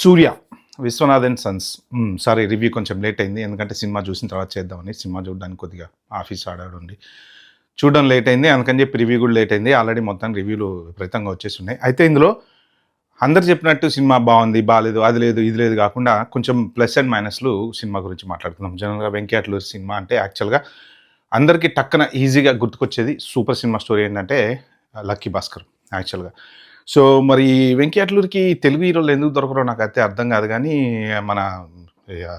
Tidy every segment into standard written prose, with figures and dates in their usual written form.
Surya, Vishwanath and sons. Sorry, review కొంచెం late అయింది. ఎందుకంటే సినిమా చూసిన తర్వాత చేద్దామని. సినిమా చూడడానికి కొద్దిగా ఆఫీస్ ఆడాడుండి చూడడం లేట్ అయింది. అందుకని చెప్పి రివ్యూ కూడా లేట్ అయింది. ఆల్రెడీ మొత్తం రివ్యూలు విపరీతంగా వచ్చేసి ఉన్నాయి. అయితే ఇందులో అందరు చెప్పినట్టు సినిమా బాగుంది, బాలేదు, అది లేదు, ఇది లేదు కాకుండా కొంచెం ప్లస్ అండ్ మైనస్లు సినిమా గురించి మాట్లాడుకుందాం. జనరల్గా వెంకయ్య సినిమా అంటే యాక్చువల్గా అందరికీ టక్కన ఈజీగా గుర్తుకొచ్చేది సూపర్ సినిమా స్టోరీ ఏంటంటే లక్కీ భాస్కర్ యాక్చువల్గా. సో మరి వెంకయ్య తెలుగు హీరోలు ఎందుకు దొరకరో నాకైతే అర్థం కాదు. కానీ మన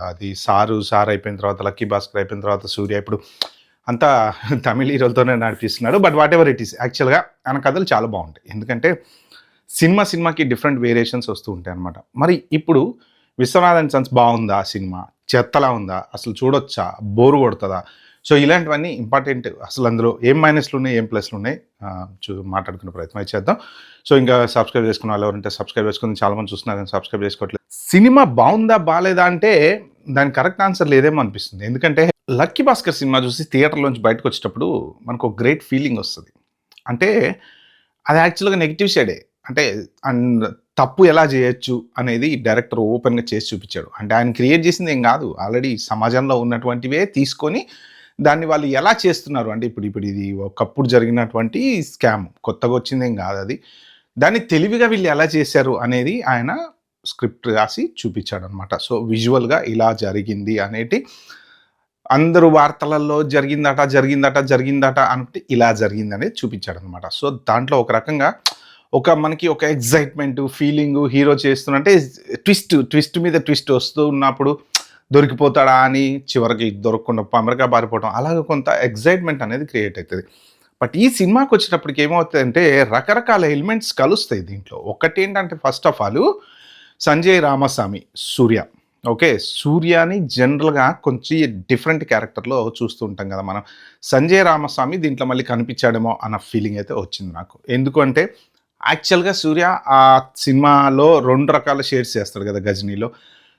అది సార్ అయిపోయిన తర్వాత లక్కీ భాస్కర్ అయిపోయిన తర్వాత సూర్య ఇప్పుడు అంతా తమిళ హీరోలతోనే నడిపిస్తున్నాడు. But what ever it is, యాక్చువల్గా ఆయన కథలు చాలా బాగుంటాయి. ఎందుకంటే సినిమాకి డిఫరెంట్ వేరియేషన్స్ వస్తూ ఉంటాయి అనమాట. మరి ఇప్పుడు విశ్వనాథ్ అండ్ సన్స్ బాగుందా, సినిమా చెత్తలా ఉందా, అసలు చూడొచ్చా, బోరు కొడుతుందా? సో ఇలాంటివన్నీ ఇంపార్టెంట్. అసలు అందులో ఏం మైనస్లు ఉన్నాయి, ఏం ప్లస్లు ఉన్నాయి మాట్లాడుకునే ప్రయత్నం చేద్దాం. సో ఇంకా సబ్స్క్రైబ్ చేసుకున్న వాళ్ళు ఎవరంటే సబ్స్క్రైబ్ చేసుకుని చాలామంది చూస్తున్నారు కానీ సబ్స్క్రైబ్ చేసుకోవట్లేదు. సినిమా బాగుందా బాగాలేదా అంటే దానికి కరెక్ట్ ఆన్సర్ లేదేమో అనిపిస్తుంది. ఎందుకంటే లక్కీ భాస్కర్ సినిమా చూసి థియేటర్లోంచి బయటకు వచ్చేటప్పుడు మనకు ఒక గ్రేట్ ఫీలింగ్ వస్తుంది. అంటే అది యాక్చువల్గా నెగిటివ్ సైడే. అంటే అండ్ తప్పు ఎలా చేయొచ్చు అనేది డైరెక్టర్ ఓపెన్గా చేసి చూపించాడు. అంటే ఆయన క్రియేట్ చేసింది ఏం కాదు, ఆల్రెడీ సమాజంలో ఉన్నటువంటివే తీసుకొని దాన్ని వాళ్ళు ఎలా చేస్తున్నారు అంటే ఇప్పుడు ఇది ఒకప్పుడు జరిగినటువంటి స్కామ్, కొత్తగా వచ్చిందేం కాదు అది. దాన్ని తెలివిగా వీళ్ళు ఎలా చేశారు అనేది ఆయన స్క్రిప్ట్ రాసి చూపించాడు అనమాట. సో విజువల్గా ఇలా జరిగింది అనేటి అందరూ వార్తలలో జరిగిందట అంటే ఇలా జరిగింది అనేది చూపించాడు అనమాట. సో దాంట్లో ఒక రకంగా మనకి ఒక ఎగ్జైట్మెంట్ ఫీలింగు, హీరో చేస్తున్నట్టే ట్విస్ట్ మీద ట్విస్ట్ వస్తూ ఉన్నప్పుడు దొరికిపోతాడా అని చివరికి దొరకకుండా అమెరికా పారిపోవడం, అలాగే కొంత ఎగ్జైట్మెంట్ అనేది క్రియేట్ అవుతుంది. బట్ ఈ సినిమాకి వచ్చేటప్పటికి ఏమవుతుందంటే రకరకాల ఎలిమెంట్స్ కలుస్తాయి దీంట్లో. ఒకటి ఏంటంటే first of all Sanjay Ramaswamy Surya. Okay, సూర్యని జనరల్గా కొంచెం డిఫరెంట్ క్యారెక్టర్లో చూస్తూ ఉంటాం కదా మనం. సంజయ్ రామస్వామి దీంట్లో మళ్ళీ కనిపించాడేమో అన్న ఫీలింగ్ అయితే వచ్చింది నాకు. ఎందుకంటే యాక్చువల్గా సూర్య ఆ సినిమాలో 2 రకాల షేడ్స్ చేస్తాడు కదా గజనీలో.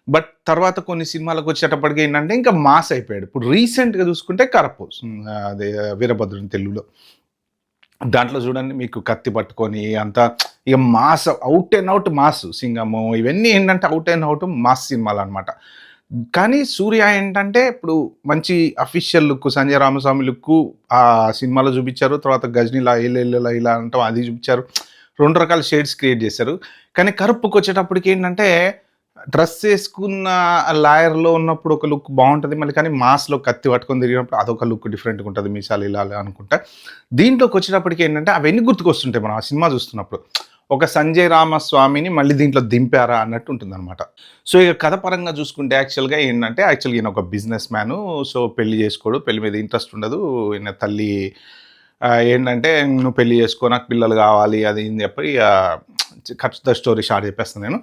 బట్ తర్వాత కొన్ని సినిమాలకు వచ్చేటప్పటికి ఏంటంటే ఇంకా మాస్ అయిపోయాడు. ఇప్పుడు రీసెంట్గా చూసుకుంటే కరపు అదే వీరభద్రుని తెలుగులో, దాంట్లో చూడండి మీకు కత్తి పట్టుకొని అంతా ఇక mass, out and out mass. సింగము ఇవన్నీ ఏంటంటే అవుట్ అండ్ అవుట్ మాస్ సినిమాలు అనమాట. కానీ సూర్య ఏంటంటే ఇప్పుడు మంచి official look, Sanjay Ramaswamy look ఆ సినిమాలో చూపించారు. తర్వాత గజనీలా ఇలా అంటాం అది చూపించారు. 2 రకాల షేడ్స్ క్రియేట్ చేశారు. కానీ కరుపుకి వచ్చేటప్పటికి ఏంటంటే డ్రెస్ వేసుకున్న లాయర్లో ఉన్నప్పుడు ఒక లుక్ బాగుంటుంది, మళ్ళీ కానీ మాస్లో కత్తి పట్టుకొని తిరిగినప్పుడు అదొక లుక్ డిఫరెంట్గా ఉంటుంది, మీసాలు ఇలా అనుకుంటా. దీంట్లోకి వచ్చేటప్పటికి ఏంటంటే అవన్నీ గుర్తుకొస్తుంటాయి మనం ఆ సినిమా చూస్తున్నప్పుడు. ఒక సంజయ్ రామస్వామిని మళ్ళీ దీంట్లో దింపారా అన్నట్టు ఉంటుంది అనమాట. సో ఇక కథ పరంగా చూసుకుంటే యాక్చువల్గా ఈయన ఒక బిజినెస్ మ్యాను. సో పెళ్లి చేసుకోడు, పెళ్లి మీద ఇంట్రెస్ట్ ఉండదు. ఈయన తల్లి ఏంటంటే నువ్వు పెళ్లి చేసుకో, నాకు పిల్లలు కావాలి అది అని చెప్పి ఖచ్చితంగా స్టోరీ స్టార్ట్ చెప్పేస్తాను నేను.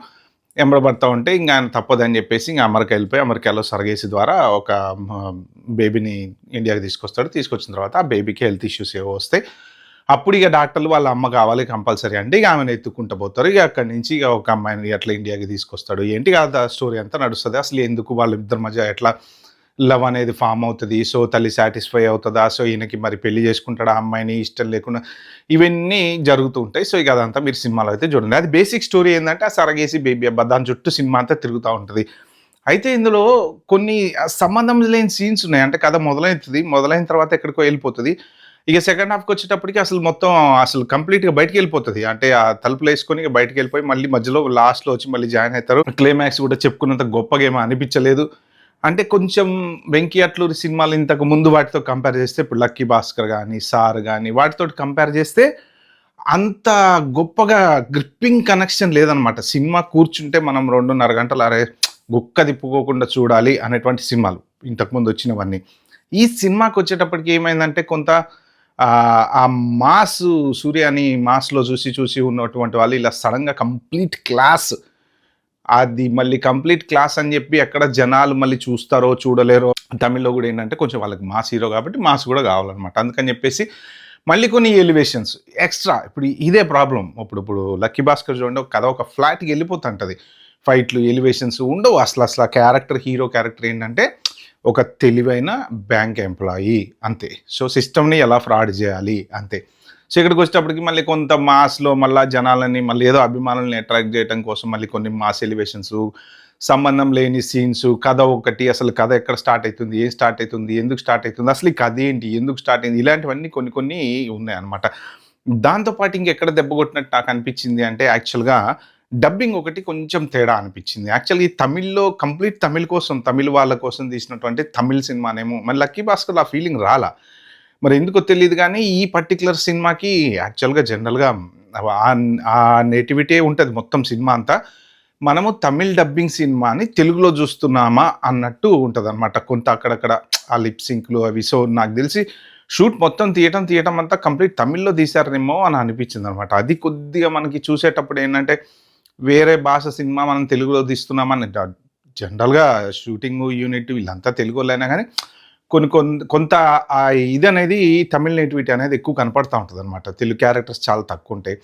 ఎంబడబడతా ఉంటే ఇంకా ఆయన తప్పదని చెప్పేసి ఇంకా అమెరికా వెళ్ళిపోయి అమెరికాలో సర్గేసి ద్వారా ఒక బేబీని ఇండియాకి తీసుకొచ్చిన తర్వాత ఆ బేబీకి హెల్త్ ఇష్యూస్ ఏవో వస్తాయి. అప్పుడు ఇక డాక్టర్లు వాళ్ళ అమ్మ కావాలి కంపల్సరీ అంటే ఇక ఆమెను ఎత్తుకుంటూ పోతారు. ఇక అక్కడి నుంచి ఇక ఒక అమ్మాయిని ఎట్లా ఇండియాకి తీసుకొస్తాడు ఏంటి కాదు స్టోరీ అంతా నడుస్తుంది. అసలు ఎందుకు వాళ్ళిద్దరి మధ్య ఎట్లా లవ్ అనేది ఫామ్ అవుతుంది. సో తల్లి సాటిస్ఫై అవుతుందా, సో ఈయనకి మరి పెళ్లి చేసుకుంటాడా అమ్మాయిని ఇష్టం లేకుండా, ఇవన్నీ జరుగుతూ ఉంటాయి. సో ఇక అదంతా మీరు సినిమాలో అయితే చూడండి. అది బేసిక్ స్టోరీ ఏంటంటే ఆ సరగేసి బేబీ అబ్బా దాని చుట్టూ సినిమా అంతా తిరుగుతూ ఉంటుంది. అయితే ఇందులో కొన్ని సంబంధం లేని సీన్స్ ఉన్నాయి. అంటే కథ మొదలైన తర్వాత ఎక్కడికో వెళ్ళిపోతుంది. ఇక సెకండ్ హాఫ్కి వచ్చేటప్పటికి అసలు కంప్లీట్గా బయటికి వెళ్ళిపోతుంది. అంటే ఆ తలుపులు వేసుకొని ఇక బయటికి వెళ్ళిపోయి మళ్ళీ మధ్యలో లాస్ట్లో వచ్చి మళ్ళీ జాయిన్ అవుతారు. క్లైమాక్స్ కూడా చెప్పుకున్నంత గొప్పగా ఏమో అనిపించలేదు. అంటే కొంచెం వెంకయ్య సినిమాలు ఇంతకు ముందు వాటితో కంపేర్ చేస్తే ఇప్పుడు లక్కీ భాస్కర్ కానీ సార్ కానీ వాటితో కంపేర్ చేస్తే అంత గొప్పగా గ్రిప్పింగ్ కనెక్షన్ లేదనమాట. సినిమా కూర్చుంటే మనం 2.5 గంటలు అరే గుక్క తిప్పుకోకుండా చూడాలి అనేటువంటి సినిమాలు ఇంతకుముందు వచ్చినవన్నీ. ఈ సినిమాకి వచ్చేటప్పటికి ఏమైందంటే కొంత ఆ మాస్ సూర్యాని మాస్లో చూసి ఉన్నటువంటి వాళ్ళు ఇలా సడన్గా కంప్లీట్ క్లాస్, అది మళ్ళీ కంప్లీట్ క్లాస్ అని చెప్పి ఎక్కడ జనాలు మళ్ళీ చూస్తారో చూడలేరో. తమిళ్లో కూడా ఏంటంటే కొంచెం వాళ్ళకి మాస్ హీరో కాబట్టి మాస్ కూడా కావాలన్నమాట. అందుకని చెప్పేసి మళ్ళీ కొన్ని ఎలివేషన్స్ ఎక్స్ట్రా. ఇప్పుడు ఇదే ప్రాబ్లం. ఇప్పుడు లక్కీ భాస్కర్ చూడండి, ఒక కథ ఒక ఫ్లాట్కి వెళ్ళిపోతుంటుంది, ఫైట్లు ఎలివేషన్స్ ఉండవు అసలు. హీరో క్యారెక్టర్ ఏంటంటే ఒక తెలివైన బ్యాంక్ ఎంప్లాయీ అంతే. సో సిస్టమ్ని ఎలా ఫ్రాడ్ చేయాలి అంతే. సో ఇక్కడికి వచ్చేటప్పటికి మళ్ళీ కొంత మాస్‌లో మళ్ళా జనాలని మళ్ళీ ఏదో అభిమానుల్ని అట్రాక్ట్ చేయడం కోసం మళ్ళీ కొన్ని మాస్ ఎలివేషన్సు, సంబంధం లేని సీన్సు, కథ ఒకటి, అసలు కథ ఎక్కడ స్టార్ట్ అయితుంది? ఏం స్టార్ట్ అయితుంది? ఎందుకు స్టార్ట్ అయితుంది? అసలు ఈ కథ ఏంటి? ఎందుకు స్టార్ట్ అయింది? ఇలాంటివన్నీ కొన్ని కొన్ని ఉన్నాయన్నమాట. దాంతో పాటు ఇంకెక్కడ దెబ్బ కొట్టినట్టు నాకు అనిపించింది అంటే యాక్చువల్‌గా డబ్బింగ్ ఒకటి కొంచెం తేడా అనిపించింది. యాక్చువల్‌గా ఈ తమిళ్‌లో కంప్లీట్ తమిళ్ కోసం, తమిళ్ వాళ్ళ కోసం తీసినటువంటి తమిళ్ సినిమానేమో మరి 'లక్కీ భాస్కర్‌లో' ఆ ఫీలింగ్ రాలా. మరి ఎందుకో తెలీదు గానీ, ఈ పర్టిక్యులర్ సినిమాకి యాక్చువల్‌గా జనరల్‌గా ఆ నేటివిటీయే ఉంటది మొత్తం సినిమా అంతా. మనము తమిళ్ డబ్బింగ్ సినిమాని తెలుగులో జూస్తున్నామా అన్నట్టు ఉంటదనమాట. కొంత అక్కడక్కడ ఆ లిప్ సింక్‌లు అవి. సో, నాకు దెలిసి షూట్ మొత్తం తీయటం అంతా కంప్లీట్ తమిళ్‌లో తీశారేమో అని అనిపించిందనమాట. అది కొద్దిగా మనకి చూసేటప్పుడు ఏంటంటే, వేరే భాష సినిమా మనం తెలుగులో తీస్తున్నామని జనరల్‌గా షూటింగు యూనిట్ వీళ్ళంతా తెలుగోళ్ళైనా గానీ కొంత ఆ ఇదనేది తమిళ్ నేటివిటీ అనేది ఎక్కువ కనపడతా ఉంటదనమాట. తెలుగు క్యారెక్టర్స్ చాలా తక్కువుంటాయి.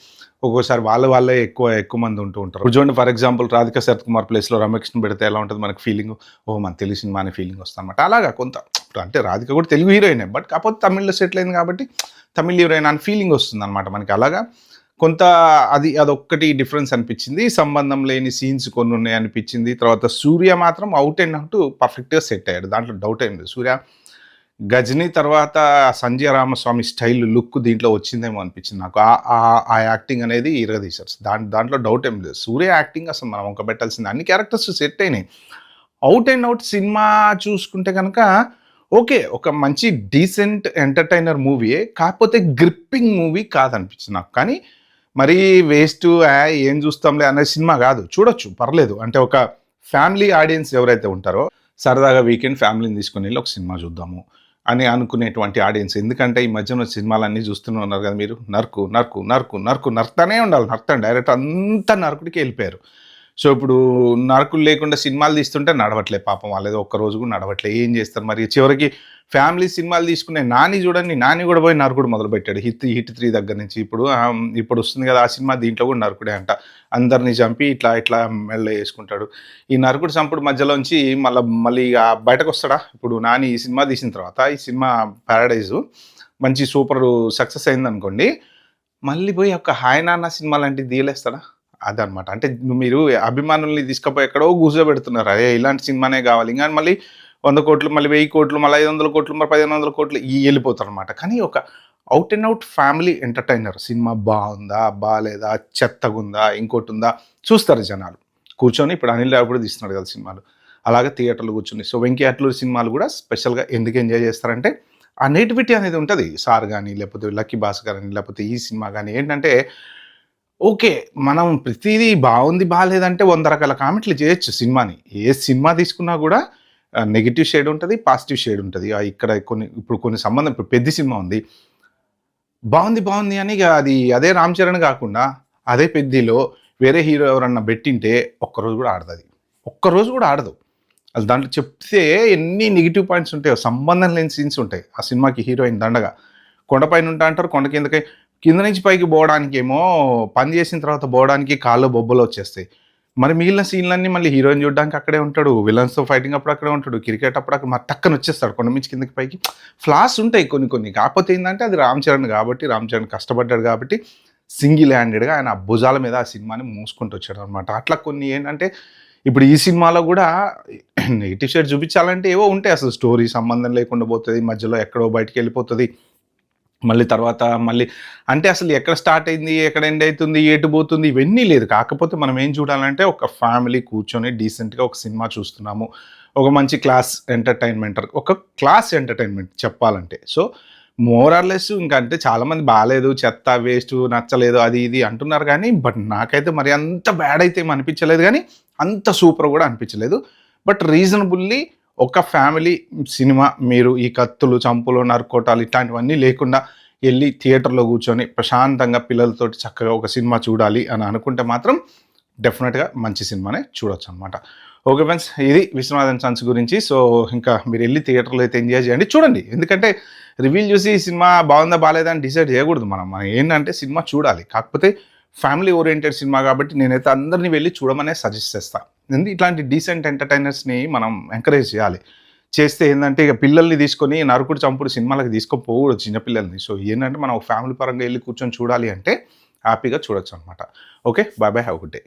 ఒక్కోసారి వాళ్ళే ఎక్కువ మంది ఉంటూ ఉంటారు. ఇప్పుడు చూడండి ఫర్ ఎగ్జాంపుల్ 'రాధికా శరత్కుమార్' ప్లేస్‌లో రమ్యకృష్ణ పెడితే ఎలా ఉంటది మనకి ఫీలింగు? ఓహ్! మన తెలుగు సినిమా అనే ఫీలింగ్ వస్తదనమాట. అలాగా కొంత అంటే 'రాధిక' కూడా తెలుగు హీరోయినే. బట్ కాకపోతే తమిళ్‌లో సెటిల్ అయింది కాబట్టి తమిళ్ హీరోయిన్ అని ఫీలింగ్ వస్తుందనమాట మనకి. అలాగా కొంత అదొక్కటి డిఫరెన్స్ అనిపించింది. సంబంధం లేని సీన్స్ కొన్నున్నాయి అనిపించింది. తర్వాత 'సూర్య' మాత్రం ఔట్ అండ్ ఔట్ పర్ఫెక్ట్‌గా సెట్ అయ్యాడు. దాంట్లో డౌట్ ఏం లేదు. 'సూర్య' 'గజినీ' తర్వాత 'సంజయ్ రామస్వామి' స్టైల్ లుక్ దీంట్లో వచ్చిందేమో అనిపించింది నాకు. ఆ యాక్టింగ్ అనేది ఇరగదీశారు. దాంట్లో డౌట్ ఏం లేదు. 'సూర్య' యాక్టింగ్ అసలు మనం వంకబెట్టాల్సిందే. అన్ని క్యారెక్టర్స్ సెట్ అయినాయి. ఔట్ అండ్ ఔట్ సినిమా చూసుకుంటే గనక ఓకే. ఒక మంచి డీసెంట్ ఎంటర్‌టైనర్ మూవీయే. కాకపోతే గ్రిప్పింగ్ మూవీ కాదనిపించింది నాకు. కానీ మరీ వేస్టు ఏం చూస్తాంలే అనే సినిమా కాదు. చూడొచ్చు పర్లేదు. అంటే ఒక ఫ్యామిలీ ఆడియన్స్ ఎవరైతే ఉంటారో సరదాగా వీకెండ్ ఫ్యామిలీని తీసుకొనెళ్ళి ఒక సినిమా చూద్దాము అని అనుకునేటువంటి ఆడియన్స్. ఎందుకంటే ఈ మధ్యన సినిమాలన్నీ చూస్తూనే ఉన్నారు కదా మీరు. నరుకుతానే ఉండాలి. డైరెక్ట్ అంతా నరకుడికే ఎళ్ళిపోయారు. సో, ఇప్పుడు నరకులు లేకుండా సినిమాలు తీస్తుంటే నడవట్లే పాపం వాళ్ళేదో ఒక్కరోజు కూడా నడవట్లే. ఏం చేస్తారు మరి? చివరికి ఫ్యామిలీ సినిమాలు తీసుకునే 'నాని' చూడండి. 'నాని' కూడా పోయి నరకుడు మొదలుపెట్టాడు. 'హిట్ 3' దగ్గర నుంచి. ఇప్పుడు వస్తుంది కదా ఆ సినిమా దీంట్లో కూడా నరకుడే అంట. అందరిని చంపి ఇట్లా మెడలో యేసుకుంటాడు. ఈ నరకుడు చంపుడు మధ్యలోంచి మళ్ళీ బయటకొస్తాడా? ఇప్పుడు 'నాని' ఈ సినిమా తీసిన తర్వాత ఈ సినిమా 'పారడైజు' మంచి సూపరు సక్సెస్ అయిందనుకోండి. మళ్ళీ పోయి ఒక 'హాయ్ నాన్న' సినిమా లాంటిది తీయలేస్తాడా? అదనమాట. అంటే మీరు అభిమానుల్ని తీసుకపోయి ఎక్కడో కూర్చోబెడుతున్నారు. అరే! ఇలాంటి సినిమానే కావాలి. ఇంగా మళ్ళీ 100,00,00,000 మళ్ళీ 1000,00,00,000 మళ్ళీ 500,00,00,000 మరి 1,500,00,00,000 ఎళ్ళిపోతారనమాట. కానీ ఒక out and out family entertainer. Cinema బావుందా? బాలేదా? చెత్తగుందా? ఇంకోటుందా? చూస్తారు జనాలు. కూర్చొని ఇప్పుడు అనిల్ రావిపూడి తీస్తున్నాడు కదా సినిమాలు. అలాగే థియేటర్‌లో కూర్చొని. సో, 'వెంకీ అట్లూరి' సినిమాలు కూడా స్పెషల్‌గా ఎందుకు ఎంజాయ్ చేస్తారంటే ఆ నేటివిటీ అనేది ఉంటది. 'సార్' గాని, లేకపోతే 'లక్కీ భాస్కర్' అని, లేకపోతే ఈ సినిమా గాని ఏంటంటే ఓకే. మనం ప్రతీదీ బావుంది, బాలేదంటే 100 రకాల కామెంట్లు చేయొచ్చు సినిమాని. ఏ సినిమా తీసుకున్నా గూడా నెగెటివ్ షేడ్ ఉంటది, పాజిటివ్ షేడ్ ఉంటది. ఇక్కడ కొన్ని సంబంధం ఇప్పుడు 'పెద్ది' సినిమా ఉంది. బావుంది అని ఇగ అదే 'రామ్ చరణ్' గాకుండా అదే 'పెద్దిలో' వేరే హీరో ఎవరన్నా బెట్టింటే ఒక్కరోజు గూడా ఆడదది. ఒక్కరోజు గూడా ఆడదు. అసలు దాంట్లో చెప్తే ఎన్ని నెగెటివ్ పాయింట్స్ ఉంటాయో, సంబంధం లేని సీన్స్ ఉంటాయి. ఆ సినిమాకి హీరోయిన్ దండగ. కొండపైన ఉంటా అంటారు, కొండ కింద నుంచి పైకి పోవడానికేమో పని చేసిన తర్వాత పోవడానికి కాళ్ళు బొబ్బలొచ్చేస్తాయి. మరి మిగిలిన సీన్‌లన్నీ మళ్ళీ హీరోయిన్ చూడడానికి అక్కడే ఉంటాడు. విలన్స్‌తో ఫైటింగ్ అప్పుడు అక్కడే ఉంటాడు. క్రికెట్ అప్పుడు అక్కడ టక్కన వచ్చేస్తాడు కొండ మించి కిందకి పైకి. ఫ్లాస్ ఉంటాయి కొన్ని. కాకపోతే ఏందంటే అది 'రామ్ చరణ్' కాబట్టి 'రామ్ చరణ్' కష్టపడ్డాడు కాబట్టి సింగిల్ హ్యాండెడ్‌గా ఆయన భుజాల మీద ఆ సినిమాని మోసుకుంటూ వచ్చాడనమాట. అట్లా కొన్ని ఏంటంటే ఇప్పుడు ఈ సినిమాలో గూడా నెగెటివ్ షేడ్ చూపించాలంటే ఏవో ఉంటాయి. అసలు స్టోరీ సంబంధం లేకుండా పోతది. మధ్యలో ఎక్కడో బయటికెళ్ళిపోతది. మళ్ళీ అంటే అసలు ఎక్కడ స్టార్ట్ అయింది? ఎక్కడ ఎండ్ అయితుంది? ఎటు పోతుంది? ఇవన్నీ లేదు. కాకపోతే మనం ఏం చూడాలంటే ఒక ఫ్యామిలీ కూర్చొని డీసెంట్‌గా ఒక సినిమా చూస్తున్నాము. ఒక మంచి క్లాస్ ఎంటర్‌టైన్‌మెంట్ చెప్పాలంటే. సో, మోర్ ఆర్ లెస్ ఇంకా అంటే చాలామంది బాలేదు, చెత్త, వేస్టు, నచ్చలేదు అది ఇది అంటున్నారు గానీ, బట్ నాకైతే మరి అంత బ్యాడ్ అయితే ఏమి అనిపించలేదు గానీ, అంత సూపర్ గూడా అనిపించలేదు. బట్ రీజనబుల్లీ ఒక ఫ్యామిలీ సినిమా మీరు ఈ కత్తులు, చంపులు, నరుక్కోటాలు ఇట్లాంటివన్నీ లేకుండా ఎళ్లి థియేటర్‌లో కూర్చొని ప్రశాంతంగా పిల్లలతోటి చక్కగా ఒక సినిమా చూడాలి అని అనుకుంటే మాత్రం డెఫినిట్‌గా మంచి సినిమానే చూడొచ్చనమాట. Okay friends. ఇది 'విశ్వనాథన్ సన్స్' గురించి. సో, ఇంకా మీరెళ్లి థియేటర్‌లో అయితే ఎంజాయ్ చేయండి. చూడండి. ఎందుకంటే రివ్యూలు చూసి ఈ సినిమా బావుందా? బాలేదా? అని డిసైడ్ చేయకూడదు మనం. మనం ఏంటంటే సినిమా చూడాలి. కాకపోతే ఫ్యామిలీ ఓరియెంటెడ్ సినిమా కాబట్టి నేనైతే అందరిని వెళ్లి చూడమనే సజెస్ట్ చేస్తా. ఇట్లాంటి డీసెంట్ ఎంటర్‌టైనర్స్‌ని మనం ఎంకరేజ్ చేయాలి. చేస్తే ఏందంటే ఇక పిల్లల్ని తీసుకొని నరుకుడు, చంపుడు సినిమాలకు తీసుకొని పోకూడదు చిన్న పిల్లల్ని. సో ఏంటంటే మనం ఫ్యామిలీ పరంగా ఎళ్లి కూర్చొని చూడాలి అంటే హ్యాపీగా చూడొచ్చనమాట. Okay. Bye bye. Have a good day.